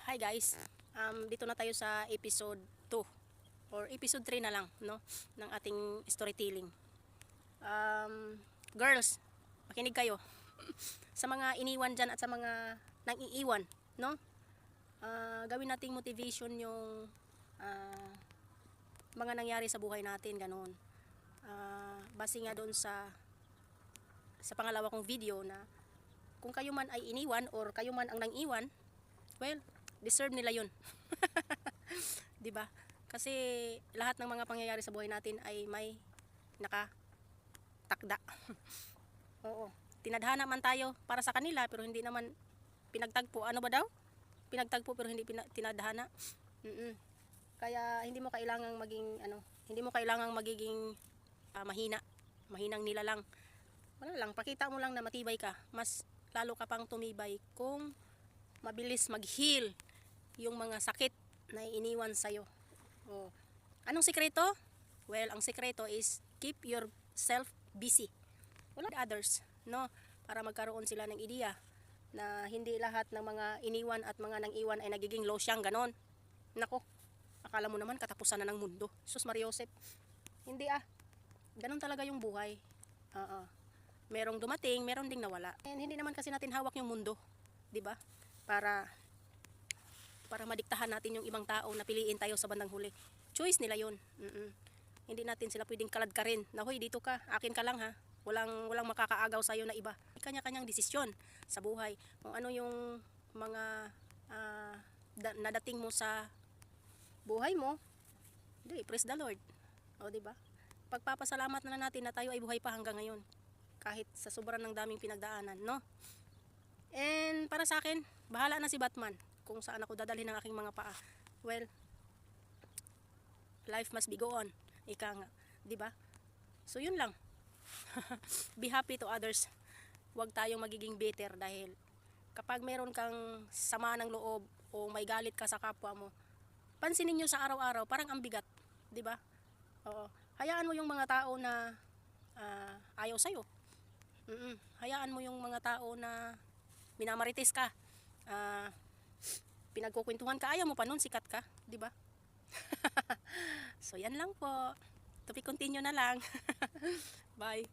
Hi guys, dito na tayo sa episode 2 or episode 3 na lang, no, ng ating storytelling. Girls, makinig kayo sa mga iniwan dyan at sa mga nang iiwan, no. Gawin nating motivation yung mga nangyari sa buhay natin, ganoon. Base nga doon sa pangalawa kong video na kung kayo man ay iniwan or kayo man ang nang-iwan, well, deserve nila yun. 'Di ba? Kasi lahat ng mga pangyayari sa buhay natin ay may nakatakda. Oo. Tinadhana man tayo para sa kanila pero hindi naman pinagtagpo. Ano ba daw? Pinagtagpo pero hindi tinadhana. Kaya hindi mo kailangang maging hindi mo kailangang magiging mahina. Mahinang nila lang. Wala lang, pakita mo lang na matibay ka. Mas lalo ka pang tumibay kung mabilis mag-heal yung mga sakit na iniwan sa'yo. Oh. Anong sikreto? Well, ang sikreto is keep yourself busy. Wala others, no? Para magkaroon sila ng ideya na hindi lahat ng mga iniwan at mga nang-iwan ay nagiging losyang ganon. Nako, akala mo naman katapusan na ng mundo. Sus Mariosep. Hindi ganon talaga yung buhay. Merong dumating, meron ding nawala. And hindi naman kasi natin hawak yung mundo, 'di ba? Para madiktahan natin yung ibang tao na piliin tayo sa bandang huli. Choice nila yun. Hindi natin sila pwedeng kaladkarin. Na hoy, dito ka, akin ka lang ha. Walang makakaagaw sa'yo na iba. Kanya-kanyang desisyon sa buhay. Kung ano yung mga nadating mo sa buhay mo, praise the Lord. O, diba? Pagpapasalamat na natin na tayo ay buhay pa hanggang ngayon. Kahit sa sobrang ng daming pinagdaanan, no? And para sa akin, bahala na si Batman kung saan ako dadalhin ng aking mga paa. Well, life must be go on. Ika nga, 'di ba? So yun lang. Be happy to others. Huwag tayong magiging bitter dahil kapag meron kang sama ng loob o may galit ka sa kapwa mo, pansinin niyo sa araw-araw, parang ang bigat, 'di ba? Oo. Hayaan mo yung mga tao na ayaw sa'yo. Hayaan mo yung mga tao na minamarites ka. Pinagkukwentuhan ka, ayaw mo pa nun, sikat ka, 'di ba? So yan lang po. To be continue na lang. Bye.